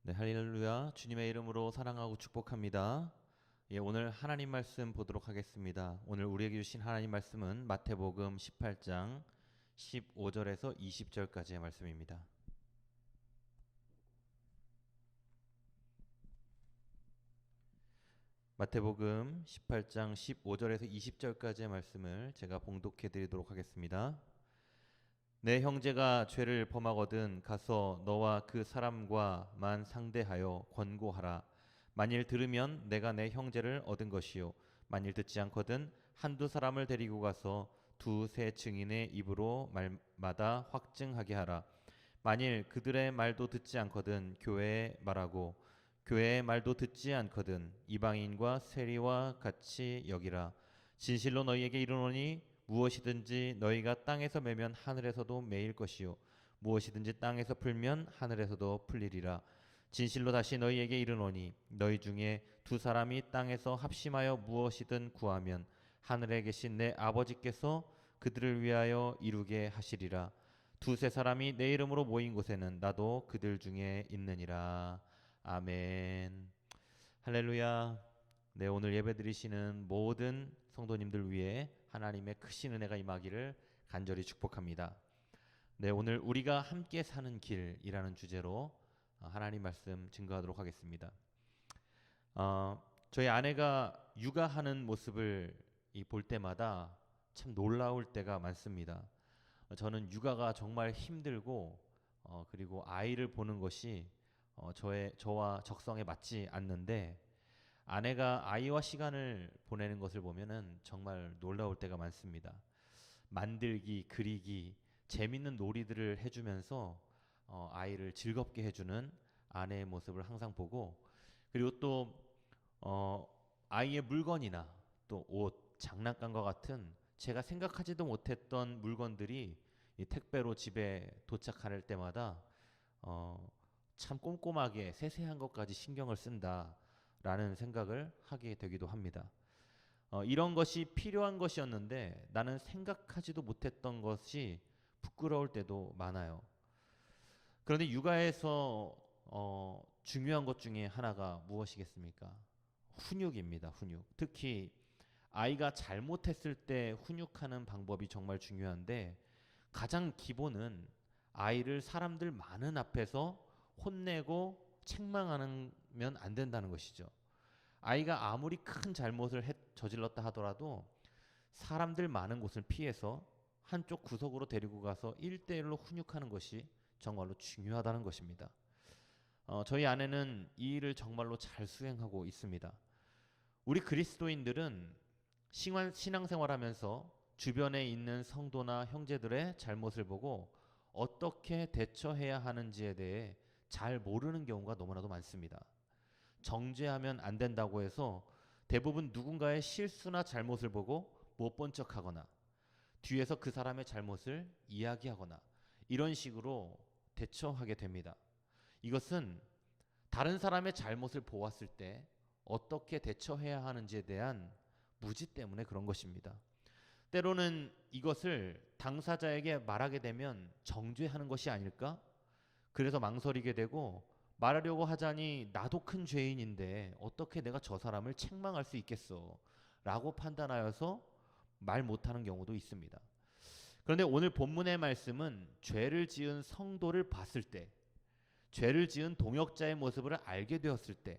네, 할렐루야. 주님의 이름으로 사랑하고 축복합니다. 오늘 하나님 말씀 보도록 하겠습니다. 오늘 우리에게 주신 하나님 말씀은 마태복음 18장 15절에서 20절까지의 말씀입니다. 마태복음 18장 15절에서 20절까지의 말씀을 제가 봉독해 드리도록 하겠습니다. 내 형제가 죄를 범하거든 가서 너와 그 사람과만 상대하여 권고하라. 만일 들으면 내가 내 형제를 얻은 것이요, 만일 듣지 않거든 한두 사람을 데리고 가서 두세 증인의 입으로 말마다 확증하게 하라. 만일 그들의 말도 듣지 않거든 교회에 말하고, 교회의 말도 듣지 않거든 이방인과 세리와 같이 여기라. 진실로 너희에게 이르노니 무엇이든지 너희가 땅에서 매면 하늘에서도 매일 것이요, 무엇이든지 땅에서 풀면 하늘에서도 풀리리라. 진실로 다시 너희에게 이르노니 너희 중에 두 사람이 땅에서 합심하여 무엇이든 구하면 하늘에 계신 내 아버지께서 그들을 위하여 이루게 하시리라. 두세 사람이 내 이름으로 모인 곳에는 나도 그들 중에 있느니라. 아멘. 할렐루야. 네, 오늘 예배드리시는 모든 성도님들 위해 하나님의 크신 은혜가 임하기를 간절히 축복합니다. 네, 오늘 우리가 함께 사는 길이라는 주제로 하나님 말씀 증거하도록 하겠습니다. 저희 아내가 육아하는 모습을 볼 때마다 참 놀라울 때가 많습니다. 저는 육아가 정말 힘들고 그리고 아이를 보는 것이 저와 적성에 맞지 않는데, 아내가 아이와 시간을 보내는 것을 보면은 정말 놀라울 때가 많습니다. 만들기, 그리기, 재밌는 놀이들을 해주면서 아이를 즐겁게 해주는 아내의 모습을 항상 보고, 그리고 또 아이의 물건이나 또 옷, 장난감과 같은 제가 생각하지도 못했던 물건들이 이 택배로 집에 도착할 때마다 참 꼼꼼하게 세세한 것까지 신경을 쓴다라는 생각을 하게 되기도 합니다. 이런 것이 필요한 것이었는데 나는 생각하지도 못했던 것이 부끄러울 때도 많아요. 그런데 육아에서 중요한 것 중에 하나가 무엇이겠습니까? 훈육입니다. 훈육. 특히 아이가 잘못했을 때 훈육하는 방법이 정말 중요한데, 가장 기본은 아이를 사람들 많은 앞에서 혼내고 책망하면 안 된다는 것이죠. 아이가 아무리 큰 잘못을 저질렀다 하더라도 사람들 많은 곳을 피해서 한쪽 구석으로 데리고 가서 1대1로 훈육하는 것이 정말로 중요하다는 것입니다. 저희 아내는 이 일을 정말로 잘 수행하고 있습니다. 우리 그리스도인들은 신앙생활하면서 주변에 있는 성도나 형제들의 잘못을 보고 어떻게 대처해야 하는지에 대해 잘 모르는 경우가 너무나도 많습니다. 정죄하면 안 된다고 해서 대부분 누군가의 실수나 잘못을 보고 못 본 척하거나 뒤에서 그 사람의 잘못을 이야기하거나 이런 식으로 대처하게 됩니다. 이것은 다른 사람의 잘못을 보았을 때 어떻게 대처해야 하는지에 대한 무지 때문에 그런 것입니다. 때로는 이것을 당사자에게 말하게 되면 정죄하는 것이 아닐까? 그래서 망설이게 되고, 말하려고 하자니 나도 큰 죄인인데 어떻게 내가 저 사람을 책망할 수 있겠어? 라고 판단하여서 말 못하는 경우도 있습니다. 그런데 오늘 본문의 말씀은 죄를 지은 성도를 봤을 때, 죄를 지은 동역자의 모습을 알게 되었을 때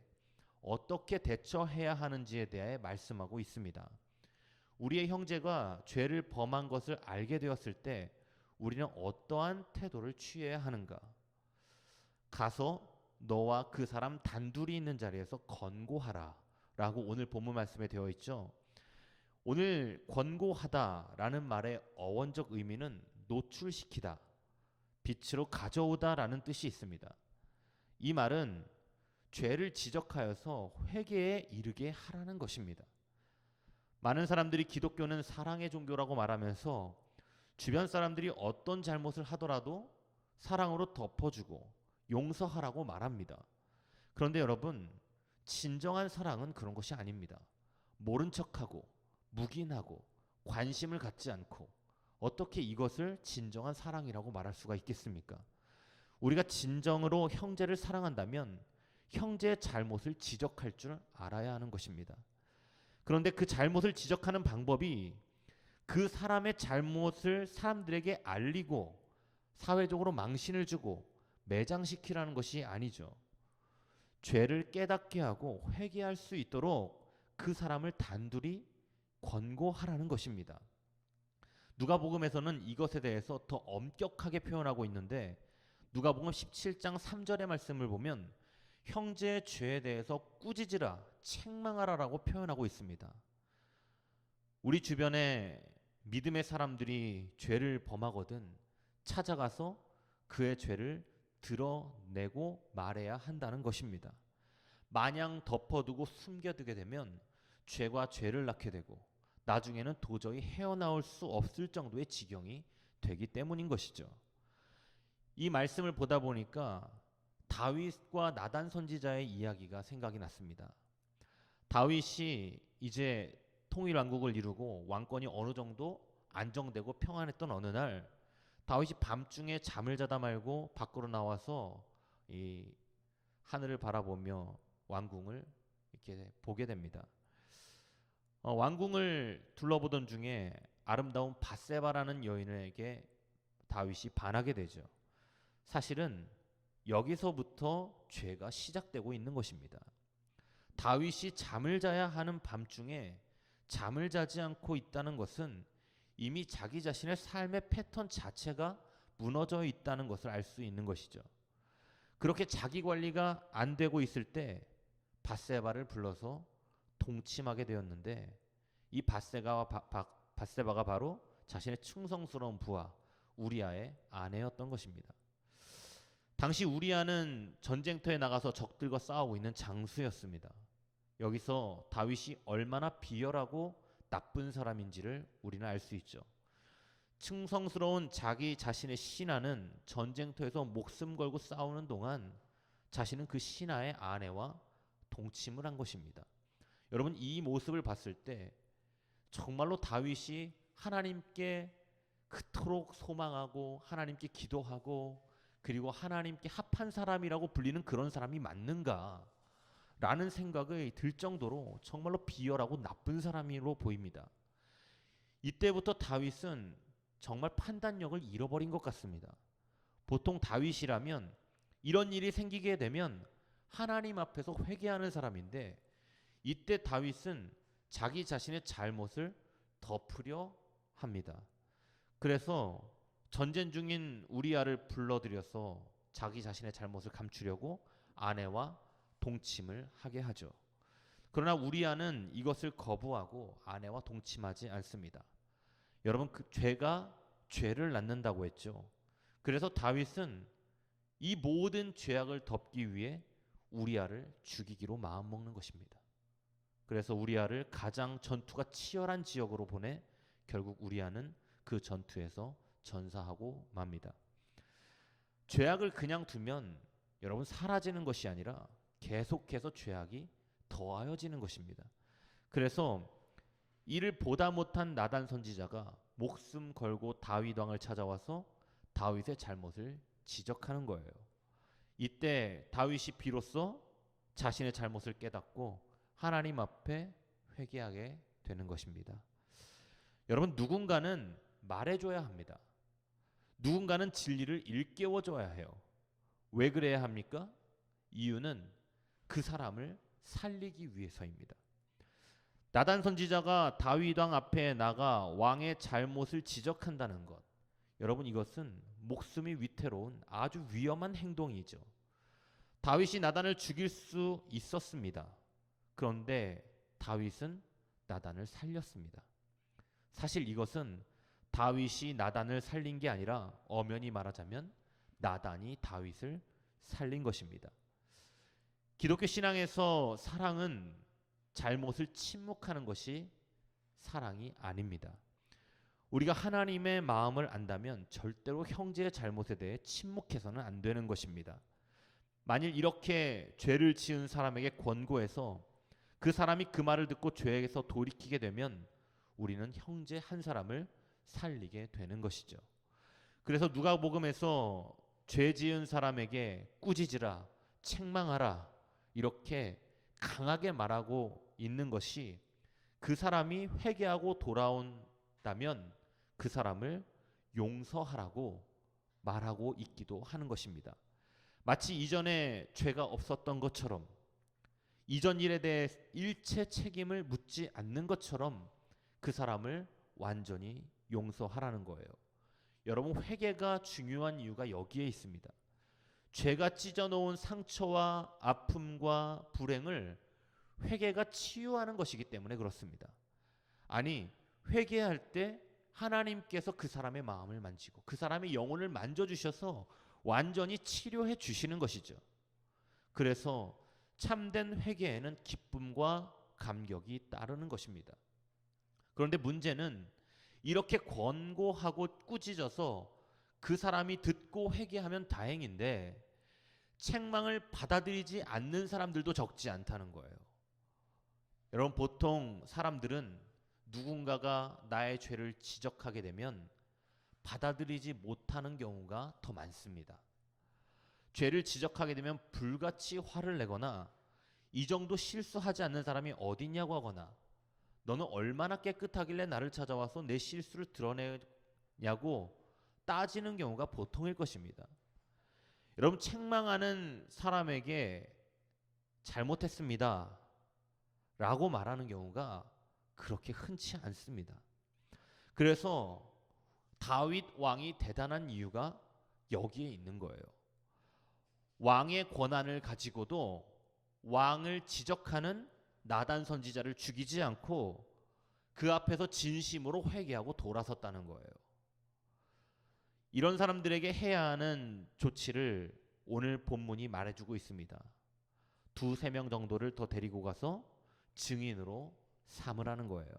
어떻게 대처해야 하는지에 대해 말씀하고 있습니다. 우리의 형제가 죄를 범한 것을 알게 되었을 때 우리는 어떠한 태도를 취해야 하는가? 가서 너와 그 사람 단둘이 있는 자리에서 권고하라 라고 오늘 본문 말씀에 되어 있죠. 오늘 권고하다라는 말의 어원적 의미는 노출시키다, 빛으로 가져오다 라는 뜻이 있습니다. 이 말은 죄를 지적하여서 회개에 이르게 하라는 것입니다. 많은 사람들이 기독교는 사랑의 종교라고 말하면서 주변 사람들이 어떤 잘못을 하더라도 사랑으로 덮어주고 용서하라고 말합니다. 그런데 여러분, 진정한 사랑은 그런 것이 아닙니다. 모른 척하고 묵인하고 관심을 갖지 않고 어떻게 이것을 진정한 사랑이라고 말할 수가 있겠습니까? 우리가 진정으로 형제를 사랑한다면 형제의 잘못을 지적할 줄 알아야 하는 것입니다. 그런데 그 잘못을 지적하는 방법이 그 사람의 잘못을 사람들에게 알리고 사회적으로 망신을 주고 매장시키라는 것이 아니죠. 죄를 깨닫게 하고 회개할 수 있도록 그 사람을 단둘이 권고하라는 것입니다. 누가복음에서는 이것에 대해서 더 엄격하게 표현하고 있는데 누가복음 17장 3절의 말씀을 보면 형제의 죄에 대해서 꾸짖으라, 책망하라라고 표현하고 있습니다. 우리 주변에 믿음의 사람들이 죄를 범하거든 찾아가서 그의 죄를 드러내고 말해야 한다는 것입니다. 마냥 덮어두고 숨겨두게 되면 죄가 죄를 낳게 되고 나중에는 도저히 헤어나올 수 없을 정도의 지경이 되기 때문인 것이죠. 이 말씀을 보다 보니까 다윗과 나단 선지자의 이야기가 생각이 났습니다. 다윗이 이제 통일왕국을 이루고 왕권이 어느 정도 안정되고 평안했던 어느 날 다윗이 밤중에 잠을 자다 말고 밖으로 나와서 이 하늘을 바라보며 왕궁을 이렇게 보게 됩니다. 왕궁을 둘러보던 중에 아름다운 밧세바라는 여인에게 다윗이 반하게 되죠. 사실은 여기서부터 죄가 시작되고 있는 것입니다. 다윗이 잠을 자야 하는 밤중에 잠을 자지 않고 있다는 것은 이미 자기 자신의 삶의 패턴 자체가 무너져 있다는 것을 알 수 있는 것이죠. 그렇게 자기 관리가 안 되고 있을 때 밧세바를 불러서 동침하게 되었는데 이 밧세바가 바로 자신의 충성스러운 부하 우리아의 아내였던 것입니다. 당시 우리아는 전쟁터에 나가서 적들과 싸우고 있는 장수였습니다. 여기서 다윗이 얼마나 비열하고 나쁜 사람인지를 우리는 알 수 있죠. 충성스러운 자기 자신의 신하는 전쟁터에서 목숨 걸고 싸우는 동안 자신은 그 신하의 아내와 동침을 한 것입니다. 여러분, 이 모습을 봤을 때 정말로 다윗이 하나님께 그토록 소망하고 하나님께 기도하고 그리고 하나님께 합한 사람이라고 불리는 그런 사람이 맞는가? 라는 생각이 들 정도로 정말로 비열하고 나쁜 사람으로 보입니다. 이때부터 다윗은 정말 판단력을 잃어버린 것 같습니다. 보통 다윗이라면 이런 일이 생기게 되면 하나님 앞에서 회개하는 사람인데 이때 다윗은 자기 자신의 잘못을 덮으려 합니다. 그래서 전쟁 중인 우리아를 불러들여서 자기 자신의 잘못을 감추려고 아내와 동침을 하게 하죠. 그러나 우리아는 이것을 거부하고 아내와 동침하지 않습니다. 여러분, 그 죄가 죄를 낳는다고 했죠. 그래서 다윗은 이 모든 죄악을 덮기 위해 우리아를 죽이기로 마음먹는 것입니다. 그래서 우리아를 가장 전투가 치열한 지역으로 보내 결국 우리아는 그 전투에서 전사하고 맙니다. 죄악을 그냥 두면 여러분 사라지는 것이 아니라 계속해서 죄악이 더하여지는 것입니다. 그래서 이를 보다 못한 나단 선지자가 목숨 걸고 다윗 왕을 찾아와서 다윗의 잘못을 지적하는 거예요. 이때 다윗이 비로소 자신의 잘못을 깨닫고 하나님 앞에 회개하게 되는 것입니다. 여러분, 누군가는 말해줘야 합니다. 누군가는 진리를 일깨워줘야 해요. 왜 그래야 합니까? 이유는 그 사람을 살리기 위해서입니다. 나단 선지자가 다윗 왕 앞에 나가 왕의 잘못을 지적한다는 것, 여러분 이것은 목숨이 위태로운 아주 위험한 행동이죠. 다윗이 나단을 죽일 수 있었습니다. 그런데 다윗은 나단을 살렸습니다. 사실 이것은 다윗이 나단을 살린 게 아니라 엄연히 말하자면 나단이 다윗을 살린 것입니다. 기독교 신앙에서 사랑은 잘못을 침묵하는 것이 사랑이 아닙니다. 우리가 하나님의 마음을 안다면 절대로 형제의 잘못에 대해 침묵해서는 안 되는 것입니다. 만일 이렇게 죄를 지은 사람에게 권고해서 그 사람이 그 말을 듣고 죄에서 돌이키게 되면 우리는 형제 한 사람을 살리게 되는 것이죠. 그래서 누가복음에서 죄 지은 사람에게 꾸짖으라, 책망하라 이렇게 강하게 말하고 있는 것이 그 사람이 회개하고 돌아온다면 그 사람을 용서하라고 말하고 있기도 하는 것입니다. 마치 이전에 죄가 없었던 것처럼 이전 일에 대해 일체 책임을 묻지 않는 것처럼 그 사람을 완전히 용서하라는 거예요. 여러분, 회개가 중요한 이유가 여기에 있습니다. 죄가 찢어놓은 상처와 아픔과 불행을 회개가 치유하는 것이기 때문에 그렇습니다. 아니, 회개할 때 하나님께서 그 사람의 마음을 만지고 그 사람의 영혼을 만져주셔서 완전히 치료해 주시는 것이죠. 그래서 참된 회개에는 기쁨과 감격이 따르는 것입니다. 그런데 문제는 이렇게 권고하고 꾸짖어서 그 사람이 듣고 회개하면 다행인데 책망을 받아들이지 않는 사람들도 적지 않다는 거예요. 여러분, 보통 사람들은 누군가가 나의 죄를 지적하게 되면 받아들이지 못하는 경우가 더 많습니다. 죄를 지적하게 되면 불같이 화를 내거나 이 정도 실수하지 않는 사람이 어딨냐고 하거나 너는 얼마나 깨끗하길래 나를 찾아와서 내 실수를 드러내냐고 따지는 경우가 보통일 것입니다. 여러분, 책망하는 사람에게 잘못했습니다 라고 말하는 경우가 그렇게 흔치 않습니다. 그래서 다윗 왕이 대단한 이유가 여기에 있는 거예요. 왕의 권한을 가지고도 왕을 지적하는 나단 선지자를 죽이지 않고 그 앞에서 진심으로 회개하고 돌아섰다는 거예요. 이런 사람들에게 해야 하는 조치를 오늘 본문이 말해주고 있습니다. 2-3명 정도를 더 데리고 가서 증인으로 삼으라는 거예요.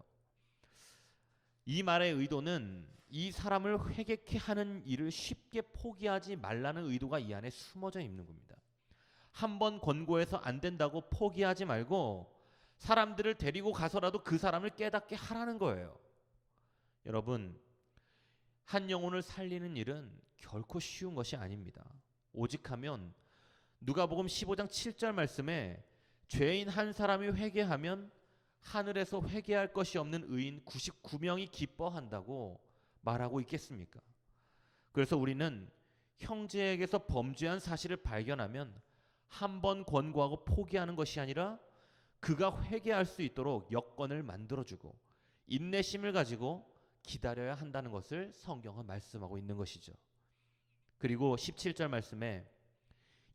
이 말의 의도는 이 사람을 회개케 하는 일을 쉽게 포기하지 말라는 의도가 이 안에 숨어져 있는 겁니다. 한번 권고해서 안 된다고 포기하지 말고 사람들을 데리고 가서라도 그 사람을 깨닫게 하라는 거예요. 여러분, 한 영혼을 살리는 일은 결코 쉬운 것이 아닙니다. 오직하면 누가복음 15장 7절 말씀에 죄인 한 사람이 회개하면 하늘에서 회개할 것이 없는 의인 99명이 기뻐한다고 말하고 있겠습니까? 그래서 우리는 형제에게서 범죄한 사실을 발견하면 한 번 권고하고 포기하는 것이 아니라 그가 회개할 수 있도록 여건을 만들어주고 인내심을 가지고 기다려야 한다는 것을 성경은 말씀하고 있는 것이죠. 그리고 17절 말씀에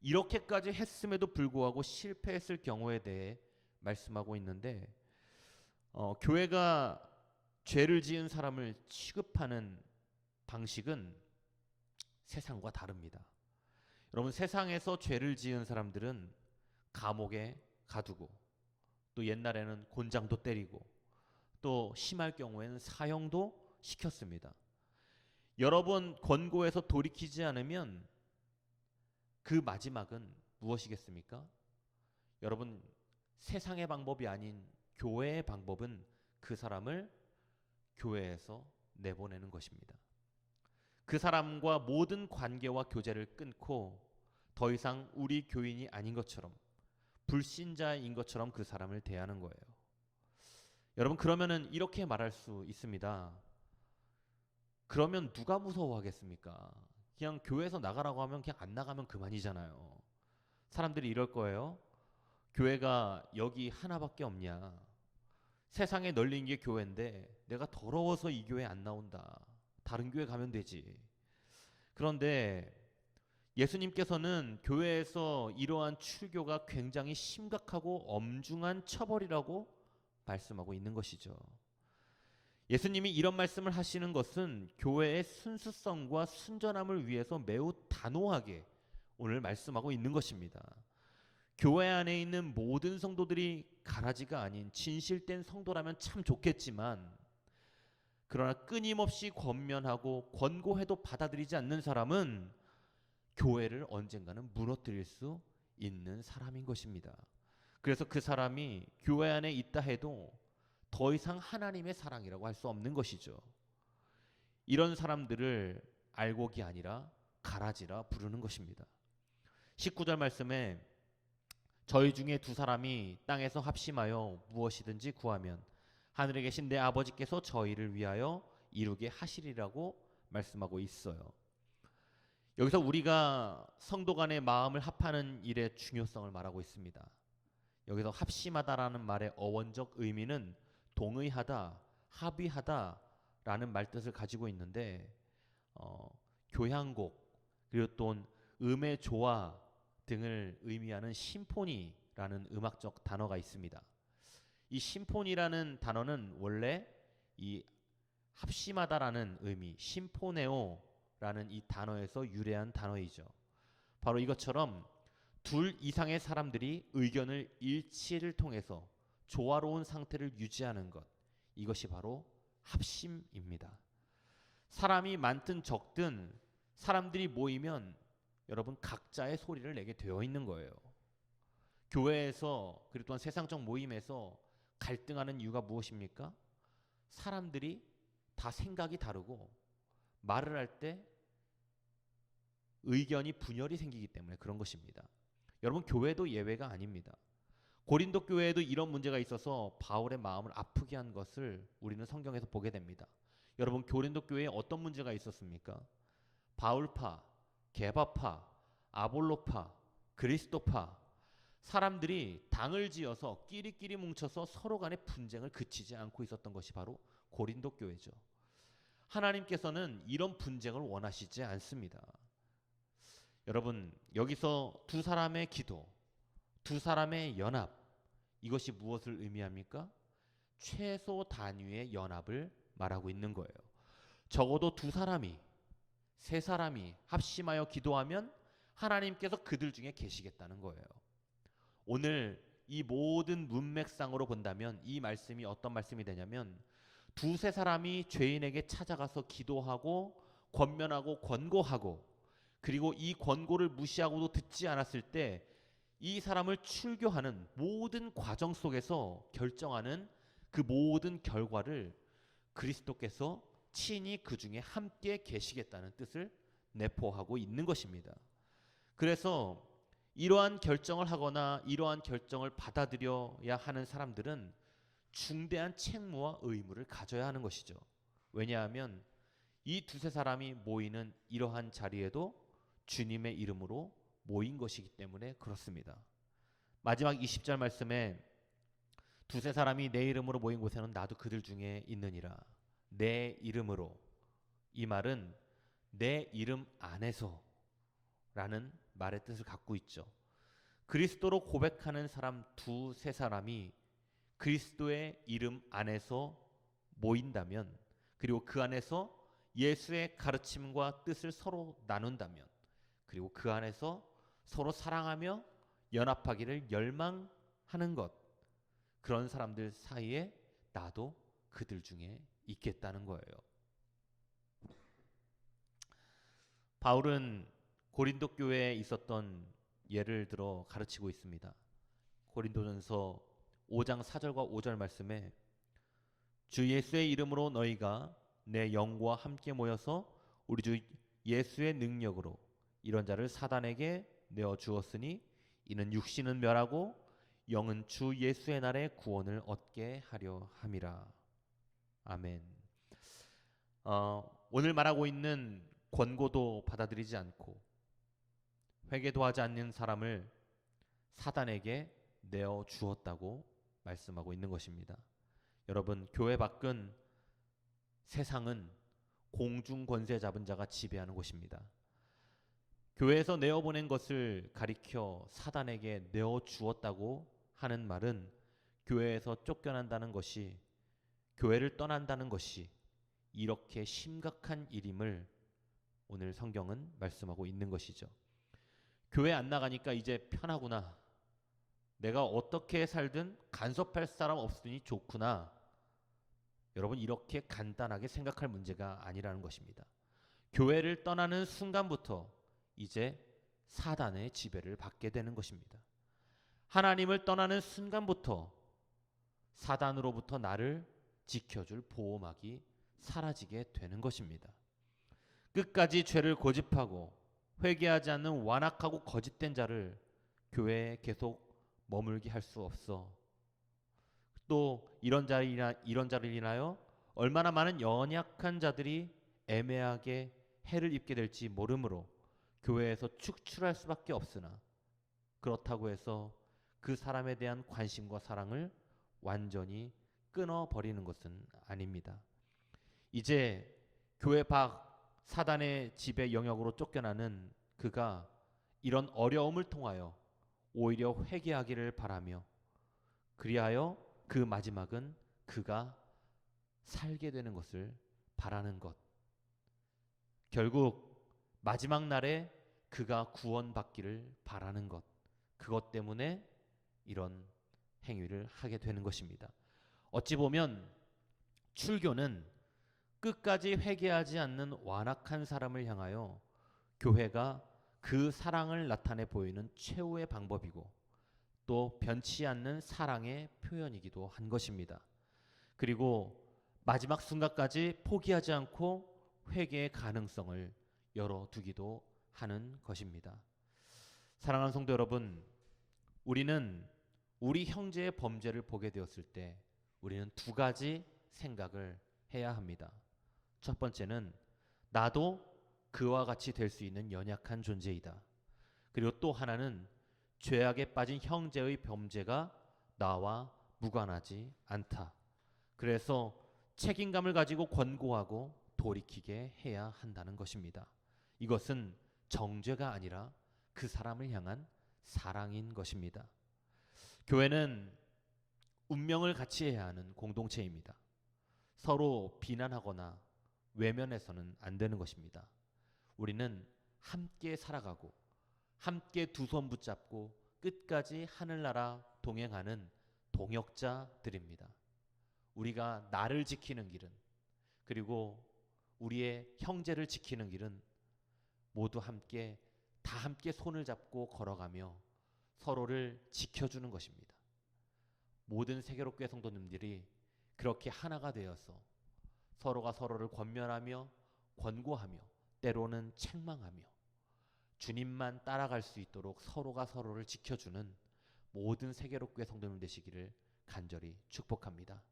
이렇게까지 했음에도 불구하고 실패했을 경우에 대해 말씀하고 있는데 교회가 죄를 지은 사람을 취급하는 방식은 세상과 다릅니다. 여러분, 세상에서 죄를 지은 사람들은 감옥에 가두고 또 옛날에는 곤장도 때리고 또 심할 경우에는 사형도 시켰습니다. 여러 번 권고해서 돌이키지 않으면 그 마지막은 무엇이겠습니까? 여러분, 세상의 방법이 아닌 교회의 방법은 그 사람을 교회에서 내보내는 것입니다. 그 사람과 모든 관계와 교제를 끊고 더 이상 우리 교인이 아닌 것처럼 불신자인 것처럼 그 사람을 대하는 거예요. 여러분, 그러면은 이렇게 말할 수 있습니다. 그러면 누가 무서워하겠습니까? 그냥 교회에서 나가라고 하면 그냥 안 나가면 그만이잖아요. 사람들이 이럴 거예요. 교회가 여기 하나밖에 없냐? 세상에 널린 게 교회인데 내가 더러워서 이 교회 안 나온다. 다른 교회 가면 되지. 그런데 예수님께서는 교회에서 이러한 출교가 굉장히 심각하고 엄중한 처벌이라고 말씀하고 있는 것이죠. 예수님이 이런 말씀을 하시는 것은 교회의 순수성과 순전함을 위해서 매우 단호하게 오늘 말씀하고 있는 것입니다. 교회 안에 있는 모든 성도들이 가라지가 아닌 진실된 성도라면 참 좋겠지만 그러나 끊임없이 권면하고 권고해도 받아들이지 않는 사람은 교회를 언젠가는 무너뜨릴 수 있는 사람인 것입니다. 그래서 그 사람이 교회 안에 있다 해도 더 이상 하나님의 사랑이라고 할 수 없는 것이죠. 이런 사람들을 알곡이 아니라 가라지라 부르는 것입니다. 19절 말씀에 저희 중에 두 사람이 땅에서 합심하여 무엇이든지 구하면 하늘에 계신 내 아버지께서 저희를 위하여 이루게 하시리라고 말씀하고 있어요. 여기서 우리가 성도 간의 마음을 합하는 일의 중요성을 말하고 있습니다. 여기서 합심하다라는 말의 어원적 의미는 동의하다, 합의하다라는 말뜻을 가지고 있는데 교향곡 그리고 또 음의 조화 등을 의미하는 심포니라는 음악적 단어가 있습니다. 이 심포니라는 단어는 원래 이 합심하다라는 의미, 심포네오라는 이 단어에서 유래한 단어이죠. 바로 이것처럼 둘 이상의 사람들이 의견을 일치를 통해서 조화로운 상태를 유지하는 것, 이것이 바로 합심입니다. 사람이 많든 적든 사람들이 모이면 여러분 각자의 소리를 내게 되어 있는 거예요. 교회에서 그리고 또한 세상적 모임에서 갈등하는 이유가 무엇입니까? 사람들이 다 생각이 다르고 말을 할 때 의견이 분열이 생기기 때문에 그런 것입니다. 여러분 교회도 예외가 아닙니다. 고린도 교회에도 이런 문제가 있어서 바울의 마음을 아프게 한 것을 우리는 성경에서 보게 됩니다. 여러분 고린도 교회에 어떤 문제가 있었습니까? 바울파, 게바파, 아볼로파, 그리스도파 사람들이 당을 지어서 끼리끼리 뭉쳐서 서로 간의 분쟁을 그치지 않고 있었던 것이 바로 고린도 교회죠. 하나님께서는 이런 분쟁을 원하시지 않습니다. 여러분 여기서 두 사람의 기도, 두 사람의 연합 이것이 무엇을 의미합니까? 최소 단위의 연합을 말하고 있는 거예요. 적어도 두 사람이 세 사람이 합심하여 기도하면 하나님께서 그들 중에 계시겠다는 거예요. 오늘 이 모든 문맥상으로 본다면 이 말씀이 어떤 말씀이 되냐면 두세 사람이 죄인에게 찾아가서 기도하고 권면하고 권고하고 그리고 이 권고를 무시하고도 듣지 않았을 때 이 사람을 출교하는 모든 과정 속에서 결정하는 그 모든 결과를 그리스도께서 친히 그 중에 함께 계시겠다는 뜻을 내포하고 있는 것입니다. 그래서 이러한 결정을 하거나 이러한 결정을 받아들여야 하는 사람들은 중대한 책무와 의무를 가져야 하는 것이죠. 왜냐하면 이 두세 사람이 모이는 이러한 자리에도 주님의 이름으로 모인 것이기 때문에 그렇습니다. 마지막 20절 말씀에 두세 사람이 내 이름으로 모인 곳에는 나도 그들 중에 있느니라. 내 이름으로, 이 말은 내 이름 안에서 라는 말의 뜻을 갖고 있죠. 그리스도로 고백하는 사람 두세 사람이 그리스도의 이름 안에서 모인다면 그리고 그 안에서 예수의 가르침과 뜻을 서로 나눈다면 그리고 그 안에서 서로 사랑하며 연합하기를 열망하는 것, 그런 사람들 사이에 나도 그들 중에 있겠다는 거예요. 바울은 고린도 교회에 있었던 예를 들어 가르치고 있습니다. 고린도전서 5장 4절과 5절 말씀에 주 예수의 이름으로 너희가 내 영과 함께 모여서 우리 주 예수의 능력으로 이런 자를 사단에게 내어 주었으니 이는 육신은 멸하고 영은 주 예수의 날에 구원을 얻게 하려 함이라. 아멘. 오늘 말하고 있는 권고도 받아들이지 않고 회개도 하지 않는 사람을 사단에게 내어 주었다고 말씀하고 있는 것입니다. 여러분 교회 밖은 세상은 공중 권세 잡은 자가 지배하는 곳입니다. 교회에서 내어보낸 것을 가리켜 사단에게 내어 주었다고 하는 말은 교회에서 쫓겨난다는 것이, 교회를 떠난다는 것이 이렇게 심각한 일임을 오늘 성경은 말씀하고 있는 것이죠. 교회 안 나가니까 이제 편하구나. 내가 어떻게 살든 간섭할 사람 없으니 좋구나. 여러분 이렇게 간단하게 생각할 문제가 아니라는 것입니다. 교회를 떠나는 순간부터 이제 사단의 지배를 받게 되는 것입니다. 하나님을 떠나는 순간부터 사단으로부터 나를 지켜줄 보호막이 사라지게 되는 것입니다. 끝까지 죄를 고집하고 회개하지 않는 완악하고 거짓된 자를 교회에 계속 머물게 할 수 없어. 또 이런 자를 인하여 얼마나 많은 연약한 자들이 애매하게 해를 입게 될지 모르므로 교회에서 축출할 수밖에 없으나, 그렇다고 해서 그 사람에 대한 관심과 사랑을 완전히 끊어버리는 것은 아닙니다. 이제 교회 밖 사단의 지배 영역으로 쫓겨나는 그가 이런 어려움을 통하여 오히려 회개하기를 바라며, 그리하여 그 마지막은 그가 살게 되는 것을 바라는 것. 결국 마지막 날에 그가 구원받기를 바라는 것. 그것 때문에 이런 행위를 하게 되는 것입니다. 어찌 보면 출교는 끝까지 회개하지 않는 완악한 사람을 향하여 교회가 그 사랑을 나타내 보이는 최후의 방법이고, 또 변치 않는 사랑의 표현이기도 한 것입니다. 그리고 마지막 순간까지 포기하지 않고 회개의 가능성을 열어두기도 하는 것입니다. 사랑하는 성도 여러분, 우리는 우리 형제의 범죄를 보게 되었을 때 우리는 두 가지 생각을 해야 합니다. 첫 번째는 나도 그와 같이 될 수 있는 연약한 존재이다. 그리고 또 하나는 죄악에 빠진 형제의 범죄가 나와 무관하지 않다. 그래서 책임감을 가지고 권고하고 돌이키게 해야 한다는 것입니다. 이것은 정죄가 아니라 그 사람을 향한 사랑인 것입니다. 교회는 운명을 같이 해야 하는 공동체입니다. 서로 비난하거나 외면해서는 안 되는 것입니다. 우리는 함께 살아가고 함께 두 손 붙잡고 끝까지 하늘나라 동행하는 동역자들입니다. 우리가 나를 지키는 길은, 그리고 우리의 형제를 지키는 길은 모두 함께 다 함께 손을 잡고 걸어가며 서로를 지켜주는 것입니다. 모든 세계로교회 성도님들이 그렇게 하나가 되어서 서로가 서로를 권면하며 권고하며 때로는 책망하며 주님만 따라갈 수 있도록 서로가 서로를 지켜주는 모든 세계로교회 성도님 되시기를 간절히 축복합니다.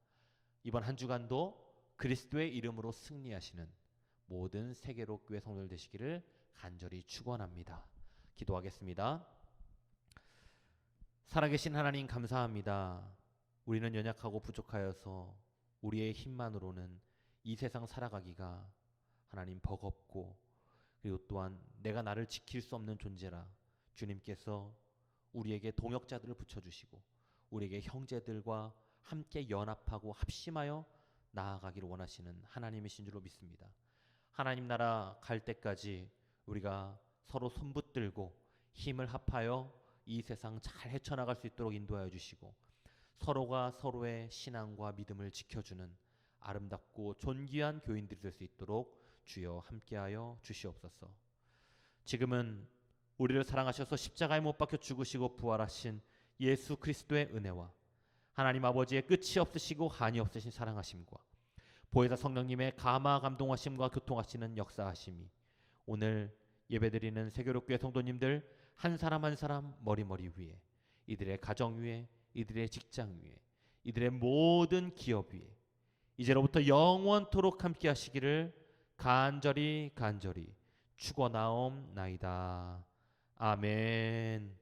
이번 한 주간도 그리스도의 이름으로 승리하시는 모든 세계로교회 성도들 되시기를 간절히 축원합니다. 기도하겠습니다. 살아계신 하나님 감사합니다. 우리는 연약하고 부족하여서 우리의 힘만으로는 이 세상 살아가기가 하나님 버겁고, 그리고 또한 내가 나를 지킬 수 없는 존재라 주님께서 우리에게 동역자들을 붙여주시고 우리에게 형제들과 함께 연합하고 합심하여 나아가기를 원하시는 하나님이신 줄로 믿습니다. 하나님 나라 갈 때까지 우리가 서로 손붙들고 힘을 합하여 이 세상 잘 헤쳐나갈 수 있도록 인도하여 주시고, 서로가 서로의 신앙과 믿음을 지켜주는 아름답고 존귀한 교인들이 될 수 있도록 주여 함께하여 주시옵소서. 지금은 우리를 사랑하셔서 십자가에 못 박혀 죽으시고 부활하신 예수 그리스도의 은혜와 하나님 아버지의 끝이 없으시고 한이 없으신 사랑하심과 보혜사 성령님의 감화 감동하심과 교통하시는 역사하심이 오늘 예배드리는 세계로교회 성도님들 한 사람 한 사람 머리머리 위에, 이들의 가정 위에, 이들의 직장 위에, 이들의 모든 기업 위에 이제로부터 영원토록 함께 하시기를 간절히 축원하옵나이다. 아멘.